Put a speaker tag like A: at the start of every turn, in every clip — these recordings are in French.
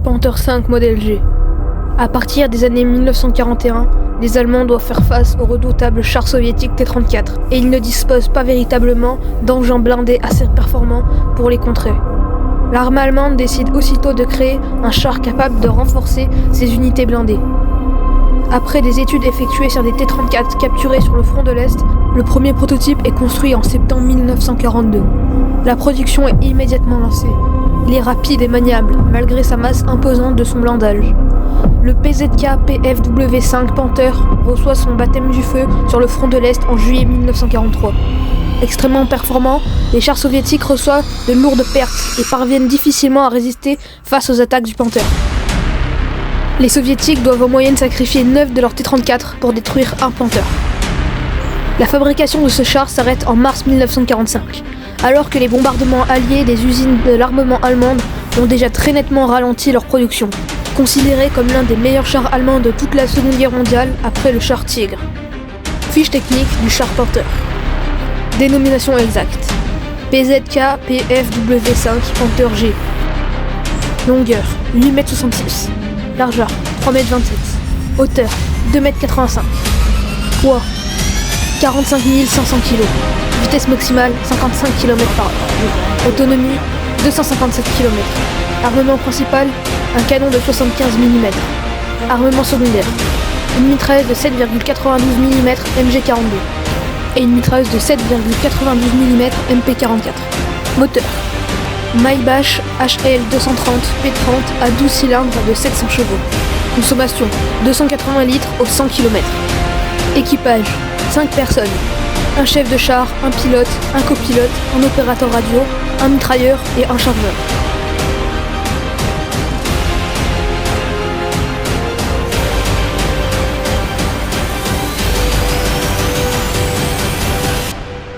A: Panther 5 modèle G. À partir des années 1941, les Allemands doivent faire face au redoutable char soviétique T-34 et ils ne disposent pas véritablement d'engins blindés assez performants pour les contrer. L'armée allemande décide aussitôt de créer un char capable de renforcer ses unités blindées. Après des études effectuées sur des T-34 capturés sur le front de l'Est, le premier prototype est construit en septembre 1942. La production est immédiatement lancée. Il est rapide et maniable, malgré sa masse imposante de son blindage. Le PZK PFW5 Panther reçoit son baptême du feu sur le front de l'Est en juillet 1943. Extrêmement performants, les chars soviétiques reçoivent de lourdes pertes et parviennent difficilement à résister face aux attaques du Panther. Les soviétiques doivent en moyenne sacrifier 9 de leurs T-34 pour détruire un Panther. La fabrication de ce char s'arrête en mars 1945, alors que les bombardements alliés des usines de l'armement allemande ont déjà très nettement ralenti leur production, considéré comme l'un des meilleurs chars allemands de toute la Seconde Guerre mondiale après le char Tigre. Fiche technique du char Panther. Dénomination exacte. PZK PFW5 Panther G. Longueur 8,66 m. Largeur 3,27 m. Hauteur 2,85 m. Poids 45 500 kg. Vitesse maximale 55 km/h. Autonomie 257 km. Armement principal, un canon de 75 mm. Armement secondaire, une mitrailleuse de 7,92 mm MG42 et une mitrailleuse de 7,92 mm MP44. Moteur, Maybach HL 230 P30 à 12 cylindres de 700 chevaux. Consommation 280 litres au 100 km. Équipage 5 personnes. Un chef de char, un pilote, un copilote, un opérateur radio, un mitrailleur et un chargeur.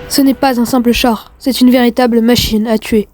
A: Ce n'est pas un simple char, c'est une véritable machine à tuer.